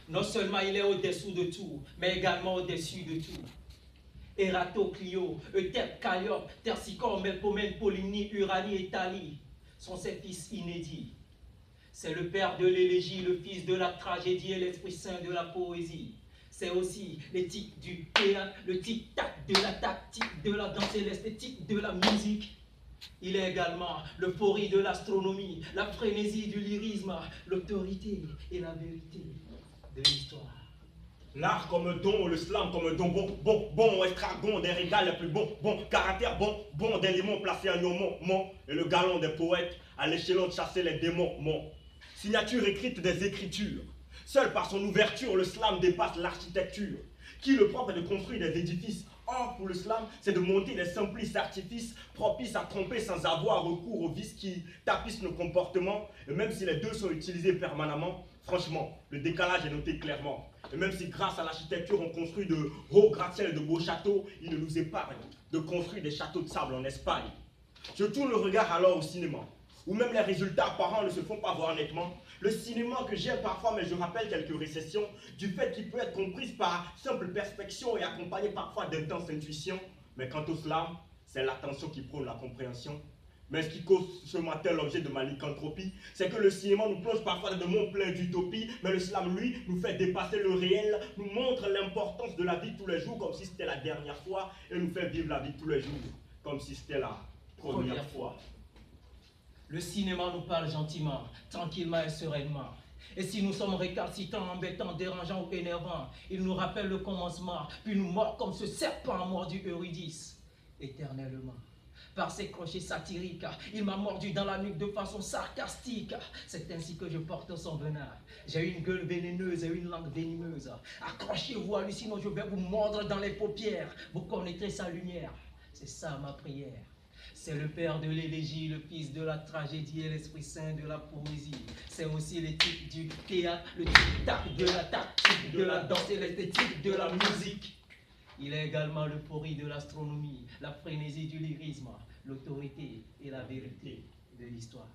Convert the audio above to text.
Non seulement il est au-dessous de tout, mais également au-dessus de tout. Erato, Clio, Eutep, Calliope, Terpsichore, Melpomène, Polynie, Uranie et Thalie sont ses fils inédits. C'est le père de l'élégie, le fils de la tragédie et l'esprit saint de la poésie. C'est aussi l'éthique du théâtre, le tic-tac de la tactique, de la danse et l'esthétique de la musique. Il est également l'euphorie de l'astronomie, la frénésie du lyrisme, l'autorité et la vérité de l'histoire. L'art comme don, le slam comme don, bon, estragon, des régals les plus bons, caractère bon, d'éléments placés en mon, et le galon des poètes à l'échelon de chasser les démons, signature écrite des écritures. Seul par son ouverture, le slam dépasse l'architecture. Qui le propre est de construire des édifices. Or, pour le slam, c'est de monter des simplices artifices propices à tromper sans avoir recours aux vices qui tapissent nos comportements. Et même si les deux sont utilisés permanemment, franchement, le décalage est noté clairement. Et même si grâce à l'architecture on construit de hauts gratte-ciels et de beaux châteaux, il ne nous épargne de construire des châteaux de sable en Espagne. Je tourne le regard alors au cinéma, où même les résultats apparents ne se font pas voir nettement. Le cinéma que j'aime parfois, mais je rappelle quelques récessions, du fait qu'il peut être comprise par simple perspection et accompagné parfois d'intenses intuitions. Mais quant au slam, c'est l'attention qui prône la compréhension. Mais ce qui cause ce matin l'objet de ma lycanthropie, c'est que le cinéma nous plonge parfois dans de mondes pleins d'utopie, mais le slam, lui, nous fait dépasser le réel, nous montre l'importance de la vie de tous les jours comme si c'était la dernière fois, et nous fait vivre la vie de tous les jours comme si c'était la première fois. Le cinéma nous parle gentiment, tranquillement et sereinement. Et si nous sommes récalcitrants, embêtants, dérangeants ou énervants, il nous rappelle le commencement, puis nous mord comme ce serpent mordu Eurydice, éternellement. Par ses crochets satiriques, il m'a mordu dans la nuque de façon sarcastique. C'est ainsi que je porte son venin. J'ai une gueule vénéneuse et une langue venimeuse. Accrochez-vous à lui, sinon je vais vous mordre dans les paupières. Vous connaîtrez sa lumière. C'est ça ma prière. C'est le père de l'élégie, le fils de la tragédie et l'esprit saint de la poésie. C'est aussi l'éthique du théâtre, le tic-tac de la tactique, de la danse et l'esthétique de la musique. Il est également l'euphorie de l'astronomie, la frénésie du lyrisme, l'autorité et la vérité de l'histoire.